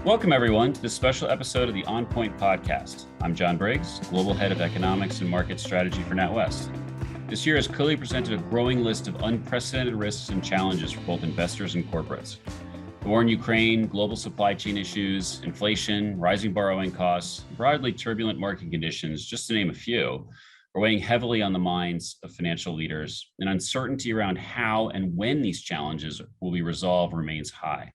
Welcome, everyone, to this special episode of the OnPoint podcast. I'm John Briggs, Global Head of Economics and Market Strategy for NatWest. This year has clearly presented a growing list of unprecedented risks and challenges for both investors and corporates. The war in Ukraine, global supply chain issues, inflation, rising borrowing costs, broadly turbulent market conditions, just to name a few, are weighing heavily on the minds of financial leaders, and uncertainty around how and when these challenges will be resolved remains high.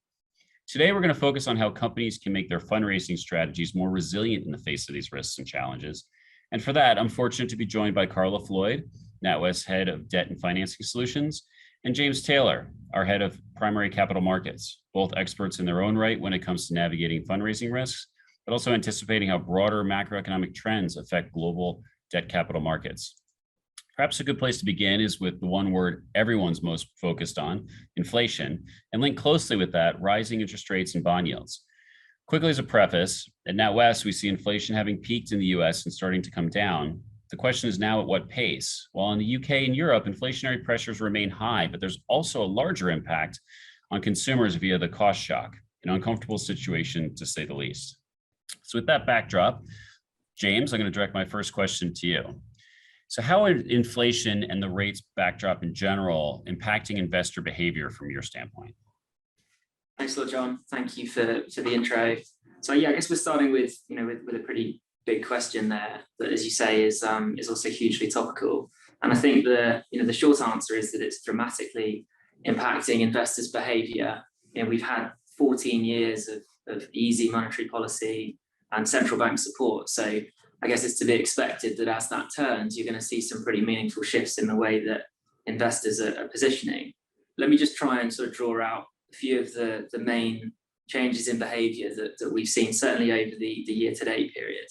Today, we're going to focus on how companies can make their fundraising strategies more resilient in the face of these risks and challenges. And for that, I'm fortunate to be joined by Carla Floyd, NatWest's Head of Debt and Financing Solutions, and James Tayler, our Head of Primary Capital Markets, both experts in their own right when it comes to navigating fundraising risks, but also anticipating how broader macroeconomic trends affect global debt capital markets. Perhaps a good place to begin is with the one word everyone's most focused on, inflation, and linked closely with that, rising interest rates and bond yields. Quickly as a preface, at NatWest, we see inflation having peaked in the US and starting to come down. The question is now at what pace? While in the UK and Europe, inflationary pressures remain high, but there's also a larger impact on consumers via the cost shock, an uncomfortable situation to say the least. So with that backdrop, James, I'm going to direct my first question to you. So how are inflation and the rates backdrop in general impacting investor behavior from your standpoint? Thanks a lot, John. Thank you for the intro. So yeah, I guess we're starting with with a pretty big question there that, as you say, is also hugely topical. And I think the short answer is that it's dramatically impacting investors' behavior. We've had 14 years of easy monetary policy and central bank support. So I guess it's to be expected that as that turns, you're going to see some pretty meaningful shifts in the way that investors are positioning. Let me just try and sort of draw out a few of the main changes in behavior that we've seen, certainly over the year-to-date period.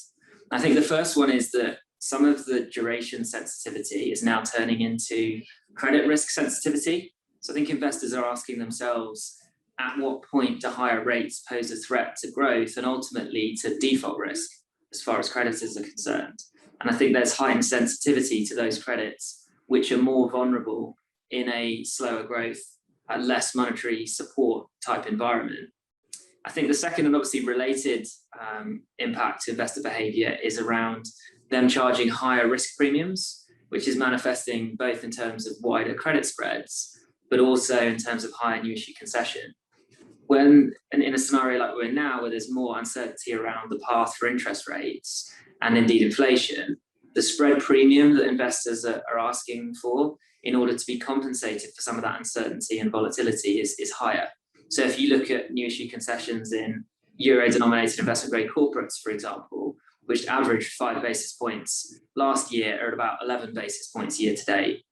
I think the first one is that some of the duration sensitivity is now turning into credit risk sensitivity. So I think investors are asking themselves, at what point do higher rates pose a threat to growth and ultimately to default risk, as far as creditors are concerned? And I think there's heightened sensitivity to those credits which are more vulnerable in a slower growth, less monetary support type environment. I think the second and obviously related impact to investor behavior is around them charging higher risk premiums, which is manifesting both in terms of wider credit spreads, but also in terms of higher new issue concession. When in a scenario like we're in now, where there's more uncertainty around the path for interest rates and indeed inflation, the spread premium that investors are asking for in order to be compensated for some of that uncertainty and volatility is higher. So if you look at new issue concessions in euro-denominated investment-grade corporates, for example, which averaged 5 basis points last year, are at about 11 basis points year to date.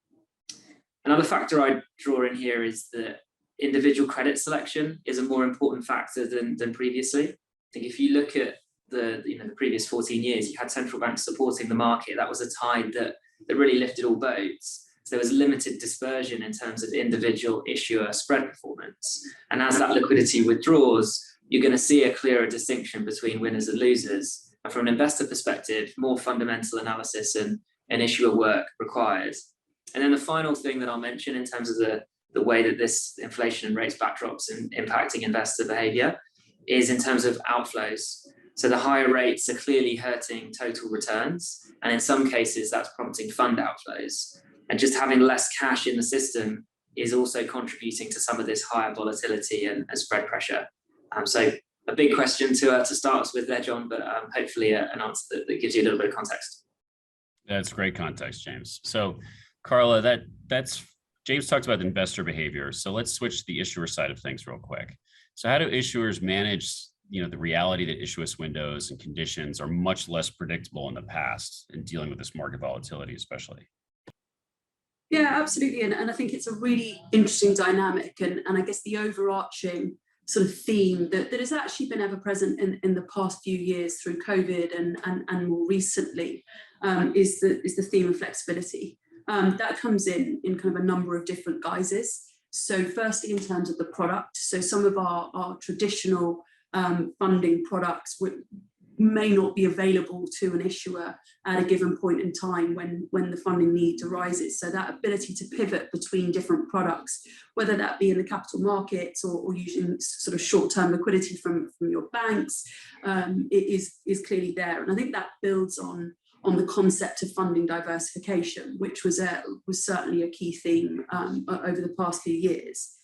Another factor I draw in here is that individual credit selection is a more important factor than previously. I think if you look at the previous 14 years, you had central banks supporting the market. That was a tide that really lifted all boats. So there was limited dispersion in terms of individual issuer spread performance. And as that liquidity withdraws, you're going to see a clearer distinction between winners and losers. And from an investor perspective, more fundamental analysis and issuer work required. And then the final thing that I'll mention in terms of the way that this inflation and rates backdrops and impacting investor behavior is in terms of outflows. So the higher rates are clearly hurting total returns. And in some cases, that's prompting fund outflows. And just having less cash in the system is also contributing to some of this higher volatility and spread pressure. So a big question to start us with there, John, but hopefully an answer that gives you a little bit of context. That's great context, James. So Carla, that's James talked about investor behavior. So let's switch to the issuer side of things real quick. So how do issuers manage, the reality that issuance windows and conditions are much less predictable in the past in dealing with this market volatility, especially? Yeah, absolutely. And I think it's a really interesting dynamic. And I guess the overarching sort of theme that has actually been ever present in the past few years through COVID and more recently is the theme of flexibility. That comes in kind of a number of different guises. So firstly, in terms of the product, so some of our traditional funding products may not be available to an issuer at a given point in time when the funding need arises. So that ability to pivot between different products, whether that be in the capital markets or using sort of short-term liquidity from your banks, it is clearly there. And I think that builds on the concept of funding diversification, which was certainly a key theme over the past few years.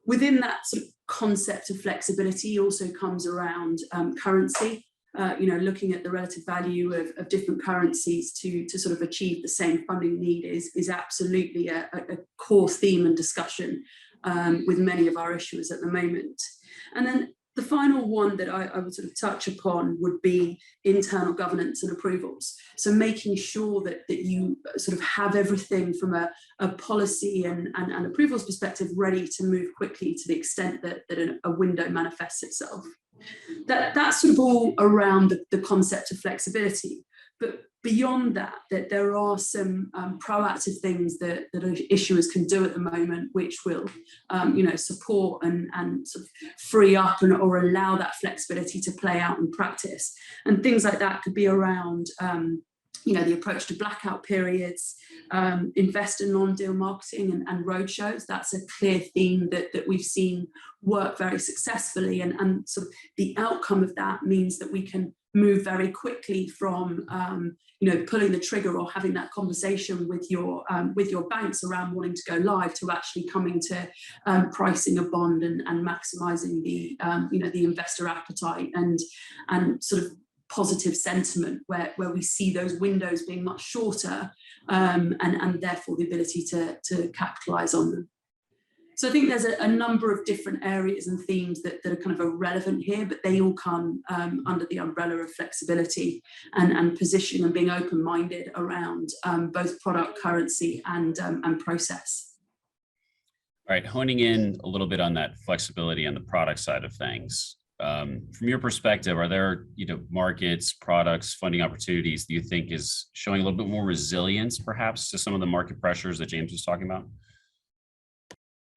Within that sort of concept of flexibility also comes around currency, looking at the relative value of different currencies to sort of achieve the same funding need is absolutely a core theme and discussion with many of our issuers at the moment. And then the final one that I would sort of touch upon would be internal governance and approvals. So making sure that you sort of have everything from a policy and approvals perspective ready to move quickly to the extent that a window manifests itself. That's sort of all around the concept of flexibility. But beyond that there are some proactive things that issuers can do at the moment, which will, support and sort of free up or allow that flexibility to play out in practice. And things like that could be around, the approach to blackout periods, invest in non-deal marketing and roadshows. That's a clear theme that we've seen work very successfly, and sort of the outcome of that means that we can move very quickly from pulling the trigger or having that conversation with your banks around wanting to go live to actually coming to pricing a bond and maximising the investor appetite and sort of positive sentiment where we see those windows being much shorter and therefore the ability to capitalise on them. So I think there's a number of different areas and themes that are kind of relevant here, but they all come under the umbrella of flexibility and positioning and being open-minded around both product, currency and process. All right, honing in a little bit on that flexibility on the product side of things. From your perspective, are there markets, products, funding opportunities that you think is showing a little bit more resilience perhaps to some of the market pressures that James was talking about?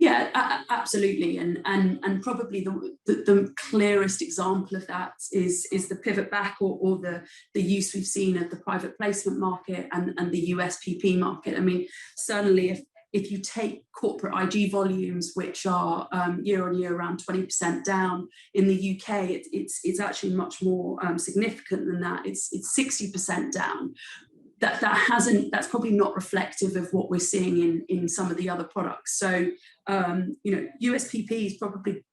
Yeah, absolutely, and probably the clearest example of that is the pivot back or the use we've seen of the private placement market and the USPP market. I mean, certainly if you take corporate IG volumes, which are year on year around 20% down in the UK, it's actually much more significant than that. It's 60% down. That's probably not reflective of what we're seeing in some of the other products. So USPP's probably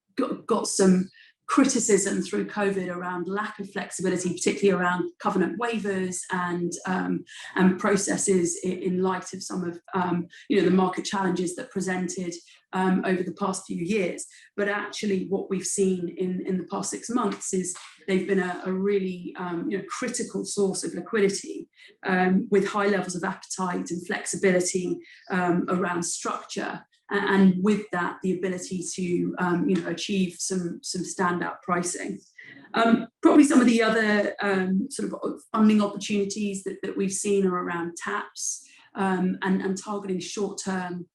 got some criticism through COVID around lack of flexibility, particularly around covenant waivers and processes in light of some of the market challenges that presented over the past few years. But actually what we've seen in the past 6 months is they've been a really critical source of liquidity with high levels of appetite and flexibility around structure. And with that, the ability to achieve some standout pricing. Probably some of the other sort of funding opportunities that we've seen are around TAPS and targeting short-term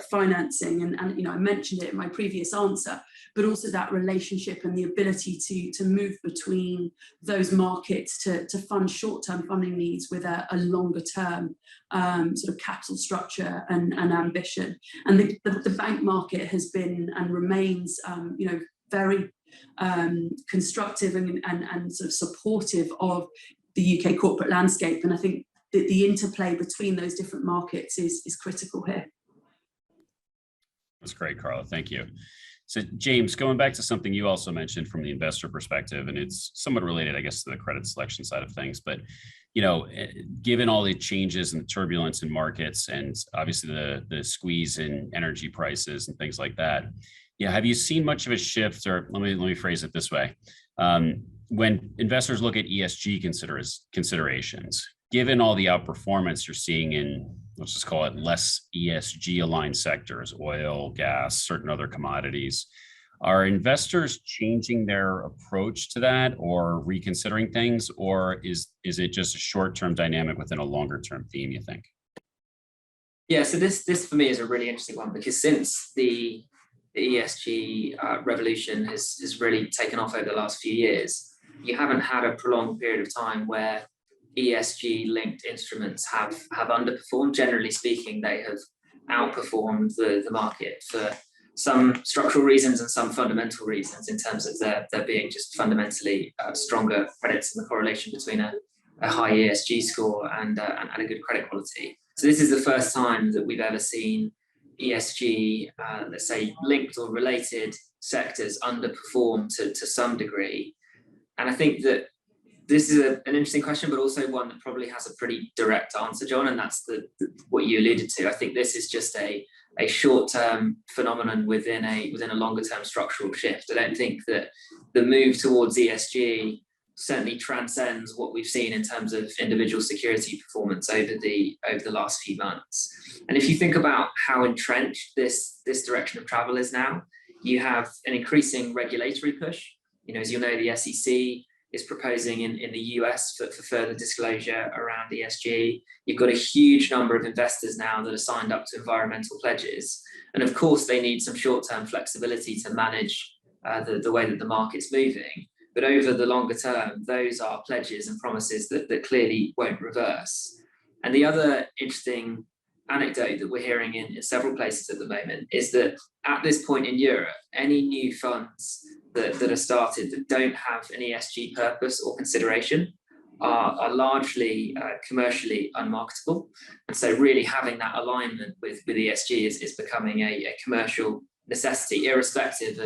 financing. And I mentioned it in my previous answer, but also that relationship and the ability to move between those markets to fund short-term funding needs with a longer-term sort of capital structure and ambition. And the bank market has been and remains, very constructive and sort of supportive of the UK corporate landscape. And I think that the interplay between those different markets is critical here. That's great, Carla. Thank you. So James, going back to something you also mentioned from the investor perspective, and it's somewhat related, I guess, to the credit selection side of things, but given all the changes and the turbulence in markets and obviously the squeeze in energy prices and things like that, have you seen much of a shift, or let me phrase it this way. When investors look at ESG considerations, given all the outperformance you're seeing in, let's just call it less ESG aligned sectors, oil, gas, certain other commodities, are investors changing their approach to that or reconsidering things, or is it just a short-term dynamic within a longer-term theme, you think? Yeah, so this for me is a really interesting one, because since the ESG revolution has really taken off over the last few years, you haven't had a prolonged period of time where ESG linked instruments have underperformed. Generally speaking, they have outperformed the market for some structural reasons and some fundamental reasons, in terms of there being just fundamentally stronger credits and the correlation between a high ESG score and a good credit quality. So this is the first time that we've ever seen ESG, let's say, linked or related sectors underperform to some degree. And I think that this is an interesting question, but also one that probably has a pretty direct answer, John, and that's what you alluded to. I think this is just a short-term phenomenon within a longer-term structural shift. I don't think that the move towards ESG certainly transcends what we've seen in terms of individual security performance over the last few months. And if you think about how entrenched this direction of travel is now, you have an increasing regulatory push. As you know, the SEC is proposing in the US for further disclosure around ESG. You've got a huge number of investors now that are signed up to environmental pledges. And of course, they need some short-term flexibility to manage the way that the market's moving. But over the longer term, those are pledges and promises that clearly won't reverse. And the other interesting anecdote that we're hearing in several places at the moment is that at this point in Europe, any new funds that are started that don't have an ESG purpose or consideration are largely commercially unmarketable. And so really having that alignment with ESG is becoming a commercial necessity, irrespective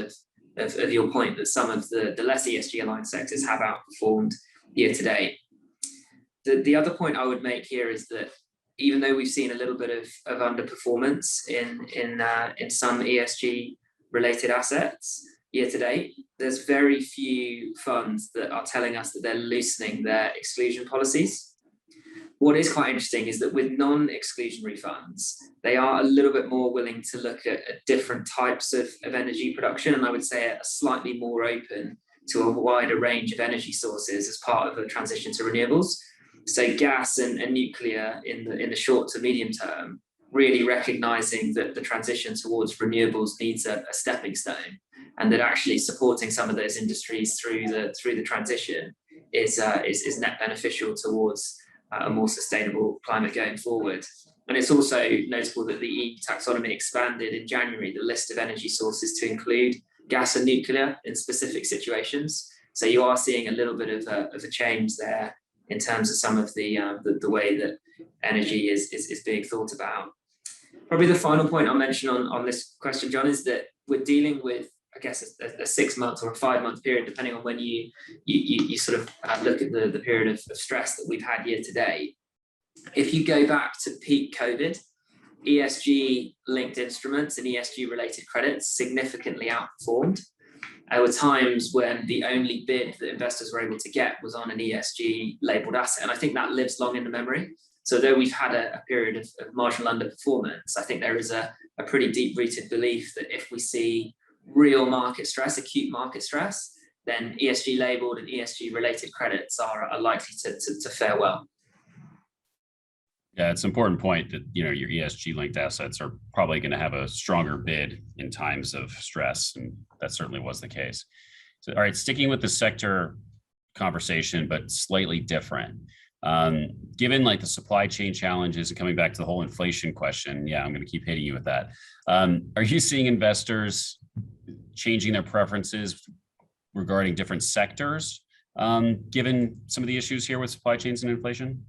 of your point that some of the less ESG aligned sectors have outperformed year to date. The other point I would make here is that even though we've seen a little bit of underperformance in some ESG related assets year to date, there's very few funds that are telling us that they're loosening their exclusion policies. What is quite interesting is that with non-exclusionary funds, they are a little bit more willing to look at different types of energy production, and I would say are slightly more open to a wider range of energy sources as part of a transition to renewables. So gas and nuclear in the short to medium term, really recognizing that the transition towards renewables needs a stepping stone, and that actually supporting some of those industries through the transition is net beneficial towards a more sustainable climate going forward. And it's also notable that the EU taxonomy expanded in January the list of energy sources to include gas and nuclear in specific situations. So you are seeing a little bit of a change there in terms of some of the way that energy is being thought about. Probably the final point I'll mention on this question, John, is that we're dealing with, I guess, a 6 month or a 5 month period, depending on when you sort of look at the period of stress that we've had year to date. If you go back to peak COVID, ESG linked instruments and ESG related credits significantly outperformed. There were times when the only bid that investors were able to get was on an ESG labeled asset. And I think that lives long in the memory. So though we've had a period of marginal underperformance, I think there is a pretty deep-rooted belief that if we see real market stress, acute market stress, then ESG labeled and ESG related credits are likely to fare well. Yeah, it's an important point that your ESG linked assets are probably going to have a stronger bid in times of stress, and that certainly was the case. So, all right, sticking with the sector conversation, but slightly different. Given like the supply chain challenges and coming back to the whole inflation question, I'm going to keep hitting you with that. Are you seeing investors changing their preferences regarding different sectors, given some of the issues here with supply chains and inflation?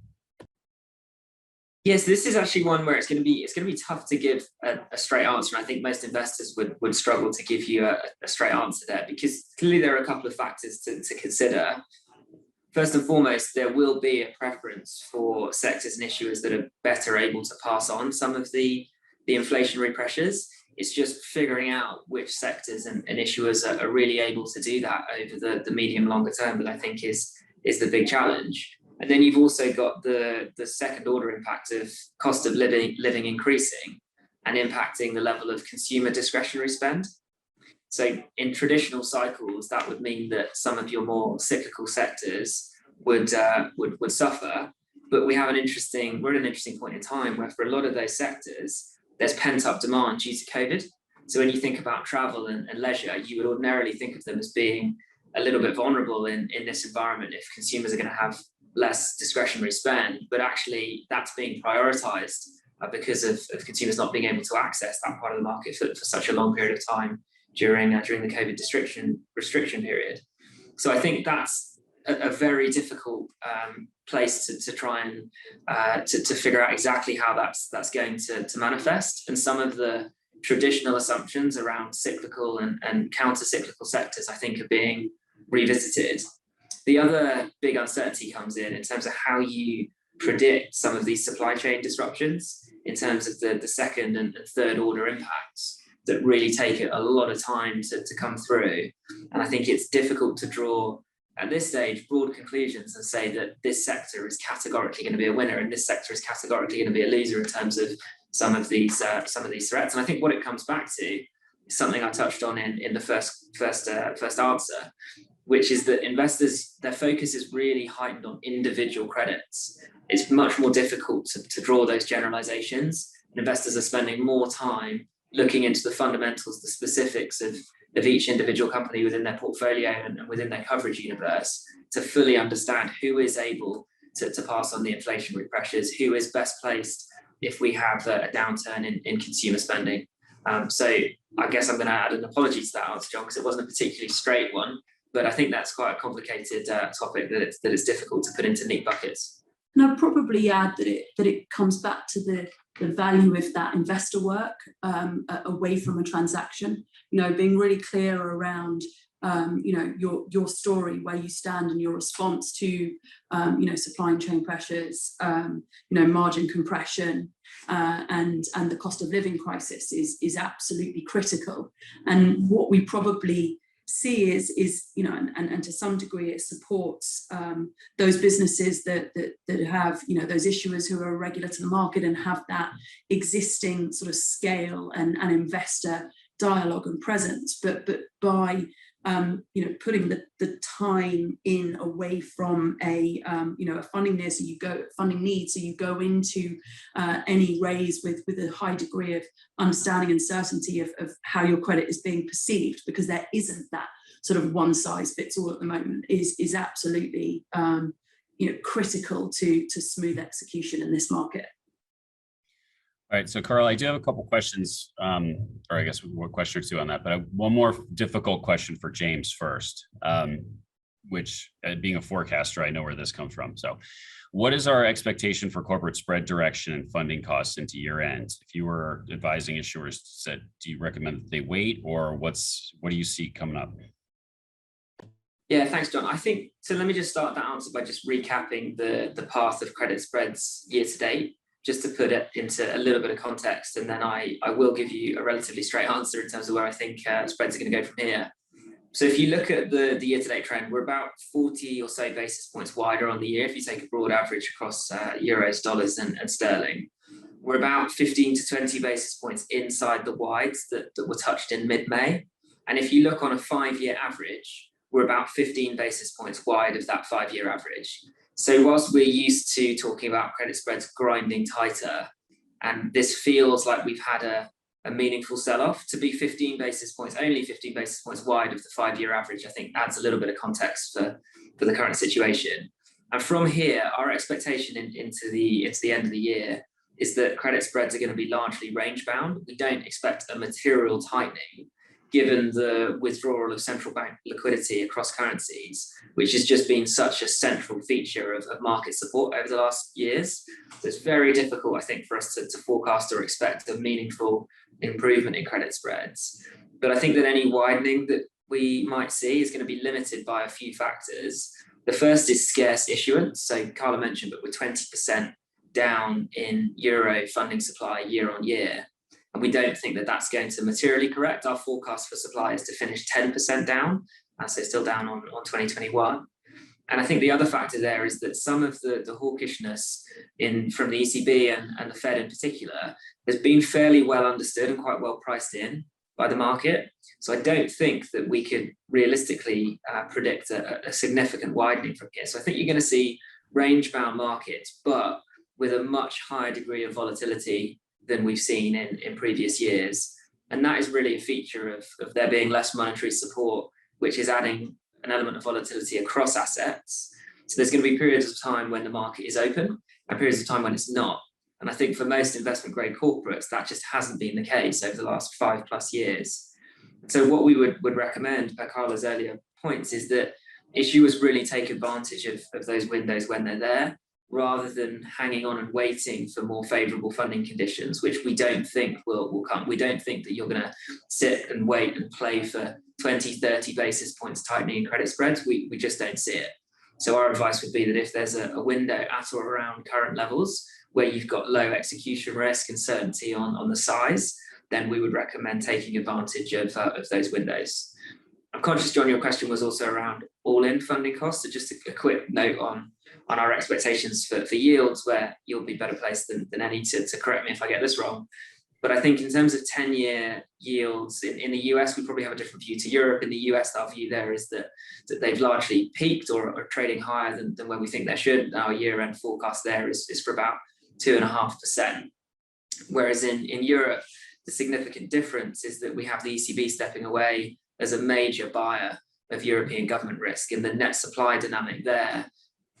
Yes, this is actually one where it's going to be tough to give a straight answer. I think most investors would struggle to give you a straight answer there, because clearly there are a couple of factors to consider. First and foremost, there will be a preference for sectors and issuers that are better able to pass on some of the inflationary pressures. It's just figuring out which sectors and issuers are really able to do that over the medium longer term that I think is the big challenge. And then you've also got the second order impact of cost of living increasing and impacting the level of consumer discretionary spend. So in traditional cycles, that would mean that some of your more cyclical sectors would suffer. But we're at an interesting point in time where for a lot of those sectors, there's pent-up demand due to COVID. So when you think about travel and leisure, you would ordinarily think of them as being a little bit vulnerable in this environment if consumers are going to have less discretionary spend, but actually that's being prioritized because of consumers not being able to access that part of the market for such a long period of time during the COVID restriction period. So I think that's a very difficult place to try and to figure out exactly how that's going to manifest. And some of the traditional assumptions around cyclical and counter-cyclical sectors, I think, are being revisited. The other big uncertainty comes in terms of how you predict some of these supply chain disruptions in terms of the second and third order impacts that really take a lot of time to come through. And I think it's difficult to draw, at this stage, broad conclusions and say that this sector is categorically going to be a winner and this sector is categorically going to be a loser in terms of some of these threats. And I think what it comes back to is something I touched on in the first answer, which is that investors, their focus is really heightened on individual credits. It's much more difficult to draw those generalizations. Investors are spending more time looking into the fundamentals, the specifics of each individual company within their portfolio and within their coverage universe to fully understand who is able to pass on the inflationary pressures, who is best placed if we have a downturn in consumer spending. So I guess I'm going to add an apology to that answer, John, because it wasn't a particularly straight one, but I think that's quite a complicated topic that it's difficult to put into neat buckets. And I'd probably add that it comes back to the value of that investor work away from a transaction, being really clear around your story, where you stand and your response to supply chain pressures, margin compression, and the cost of living crisis is absolutely critical. And what we probably see is and to some degree it supports those businesses that have those issuers who are regular to the market and have that existing sort of scale and investor dialogue and presence, but by putting the time in away from a funding need, so you go into any raise with a high degree of understanding and certainty of how your credit is being perceived, because there isn't that sort of one size fits all at the moment, is absolutely critical to smooth execution in this market. All right, so Carla, I do have a couple questions, or I guess one question or two on that, but one more difficult question for James first, which, being a forecaster, I know where this comes from. So what is our expectation for corporate spread direction and funding costs into year end? If you were advising issuers, do you recommend that they wait, or what do you see coming up? Yeah, thanks, John. I think, so let me just start that answer by just recapping the path of credit spreads year to date, just to put it into a little bit of context, and then I will give you a relatively straight answer in terms of where I think spreads are going to go from here. So if you look at the year-to-date trend, we're about 40 or so basis points wider on the year if you take a broad average across euros, dollars and sterling. We're about 15 to 20 basis points inside the wides that were touched in mid-May. And if you look on a 5-year average, we're about 15 basis points wide of that 5-year average. So whilst we're used to talking about credit spreads grinding tighter, and this feels like we've had a meaningful sell-off, to be 15 basis points, only 15 basis points wide of the 5-year average, I think adds a little bit of context for the current situation. And from here, our expectation into the end of the year is that credit spreads are going to be largely range bound. We don't expect a material tightening, given the withdrawal of central bank liquidity across currencies, which has just been such a central feature of market support over the last years. So it's very difficult, I think, for us to forecast or expect a meaningful improvement in credit spreads. But I think that any widening that we might see is going to be limited by a few factors. The first is scarce issuance. So Carla mentioned, but we're 20% down in euro funding supply year on year. And we don't think that that's going to materially correct. Our forecast for supply is to finish 10% down, so still down on 2021. And I think the other factor there is that some of the hawkishness from the ECB and the Fed in particular has been fairly well understood and quite well priced in by the market. So I don't think that we could realistically predict a significant widening from here. So I think you're going to see range-bound markets, but with a much higher degree of volatility than we've seen in previous years. And that is really a feature of there being less monetary support, which is adding an element of volatility across assets. So there's going to be periods of time when the market is open and periods of time when it's not. And I think for most investment grade corporates, that just hasn't been the case over the last 5+ years. So what we would recommend, per Carla's earlier points, is that issuers really take advantage of those windows when they're there, rather than hanging on and waiting for more favourable funding conditions, which we don't think will come. We don't think that you're going to sit and wait and play for 20, 30 basis points tightening in credit spreads. We just don't see it. So our advice would be that if there's a window at or around current levels where you've got low execution risk and certainty on the size, then we would recommend taking advantage of those windows. I'm conscious, John, your question was also around all-in funding costs. So just a quick note on our expectations for yields, where you'll be better placed than any to correct me if I get this wrong. But I think in terms of 10-year yields, in the US, we probably have a different view to Europe. In the US, our view there is that they've largely peaked or are trading higher than where we think they should. Our year-end forecast there is for about 2.5%. Whereas in Europe, the significant difference is that we have the ECB stepping away as a major buyer of European government risk, and the net supply dynamic there,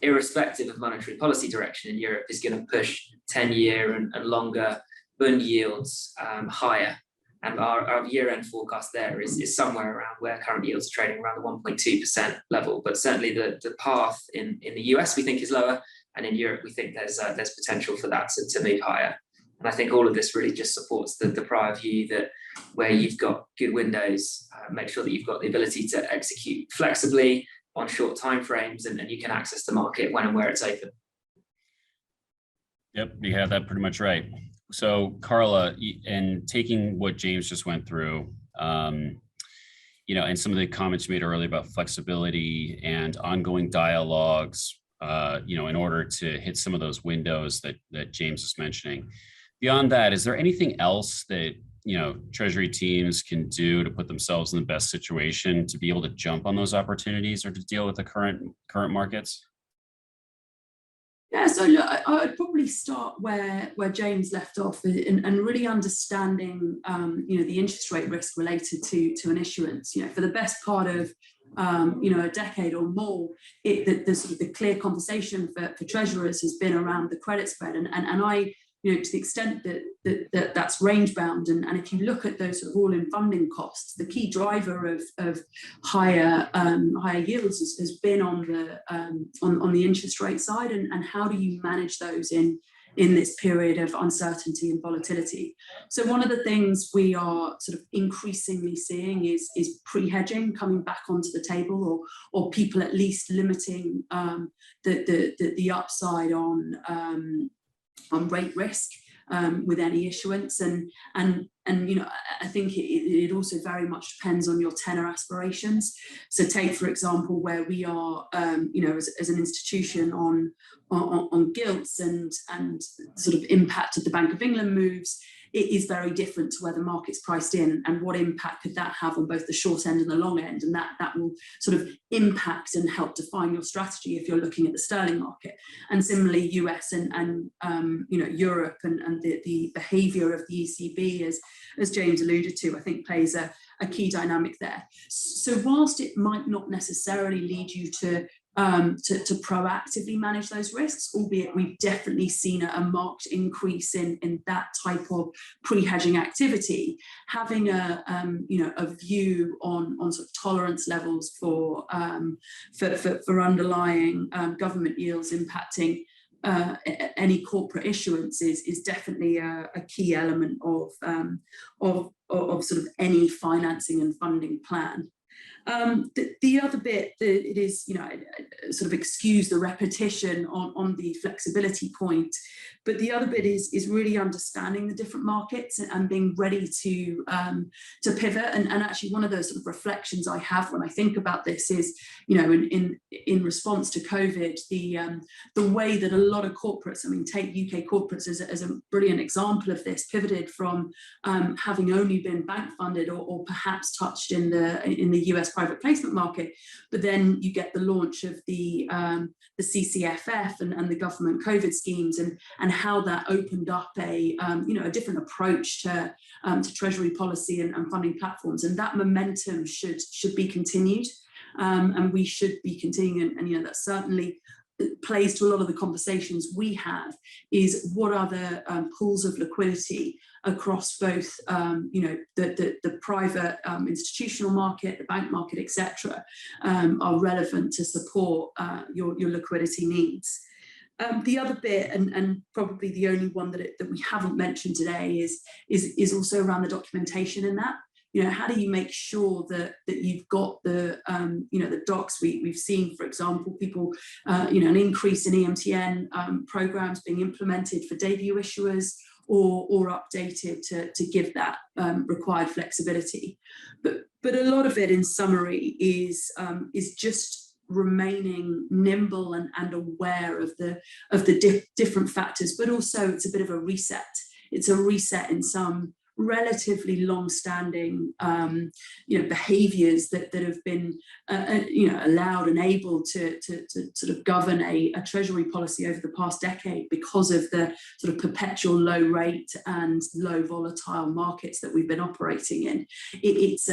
irrespective of monetary policy direction in Europe, is going to push 10-year and longer bond yields higher. And our year-end forecast there is somewhere around where current yields are trading, around the 1.2% level. But certainly the path in the US we think is lower, and in Europe we think there's potential for that to move higher. And I think all of this really just supports the prior view that where you've got good windows, make sure that you've got the ability to execute flexibly on short time frames, and you can access the market when and where it's open. Yep, you have that pretty much right. So Carla, and taking what James just went through, and some of the comments you made earlier about flexibility and ongoing dialogues, in order to hit some of those windows that James was mentioning. Beyond that, is there anything else that Treasury teams can do to put themselves in the best situation to be able to jump on those opportunities or to deal with the current markets? Yeah, so look, I would probably start where James left off, and really understanding the interest rate risk related to an issuance. For the best part of a decade or more, the sort of the clear conversation for treasurers has been around the credit spread, and I, to the extent that that's range bound, and if you look at those sort of all-in funding costs, the key driver of higher yields has been on the interest rate side, and how do you manage those in this period of uncertainty and volatility. So one of the things we are sort of increasingly seeing is pre-hedging coming back onto the table, or people at least limiting the upside on rate risk with any issuance, and I think it also very much depends on your tenor aspirations. So take, for example, where we are as an institution on gilts and sort of impact of the Bank of England moves. It is very different to where the market's priced in, and what impact could that have on both the short end and the long end, and that will sort of impact and help define your strategy if you're looking at the sterling market. And similarly, US and Europe and the behaviour of the ECB, as James alluded to, I think plays a key dynamic there. So whilst it might not necessarily lead you to proactively manage those risks, albeit we've definitely seen a marked increase in that type of pre-hedging activity, having a view on sort of tolerance levels for underlying government yields impacting any corporate issuance is definitely a key element of sort of any financing and funding plan. The other bit, it is, sort of excuse the repetition on the flexibility point, but the other bit is really understanding the different markets and being ready to pivot. And actually, one of those sort of reflections I have when I think about this is, in response to COVID, the way that a lot of corporates, take UK corporates as a brilliant example of this, pivoted from having only been bank funded or perhaps touched in the US private placement market, but then you get the launch of the CCFF and the government COVID schemes, and how that opened up a different approach to treasury policy and funding platforms, and that momentum should be continued. and we should be continuing. And that certainly plays to a lot of the conversations we have, is what are the pools of liquidity across both the private institutional market, the bank market, etc., are relevant to support your liquidity needs. The other bit, and probably the only one that we haven't mentioned today, is also around the documentation in that. How do you make sure that you've got the the docs? We've seen, for example, people an increase in EMTN programs being implemented for debut issuers or updated to give that required flexibility. But a lot of it, in summary, is just remaining nimble and aware of the different factors, but also it's a bit of a reset. It's a reset in some relatively long-standing behaviours that have been allowed and able to sort of govern a treasury policy over the past decade because of the sort of perpetual low rate and low volatile markets that we've been operating in. It's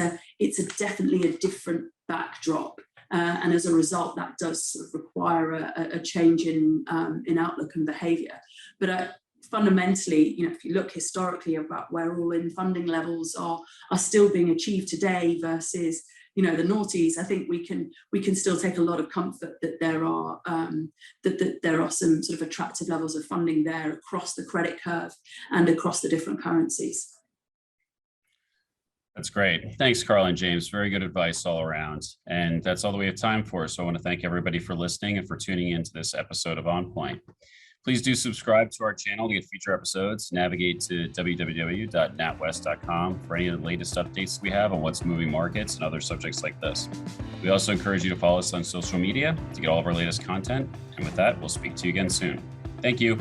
definitely a different backdrop. And as a result, that does sort of require a change in outlook and behaviour. But fundamentally, if you look historically about where all-in funding levels are still being achieved today versus the noughties, I think we can still take a lot of comfort that there are some sort of attractive levels of funding there across the credit curve and across the different currencies. That's great. Thanks, Carla and James. Very good advice all around. And that's all that we have time for. So I want to thank everybody for listening and for tuning into this episode of OnPoint. Please do subscribe to our channel to get future episodes. Navigate to www.natwest.com for any of the latest updates we have on what's moving markets and other subjects like this. We also encourage you to follow us on social media to get all of our latest content. And with that, we'll speak to you again soon. Thank you.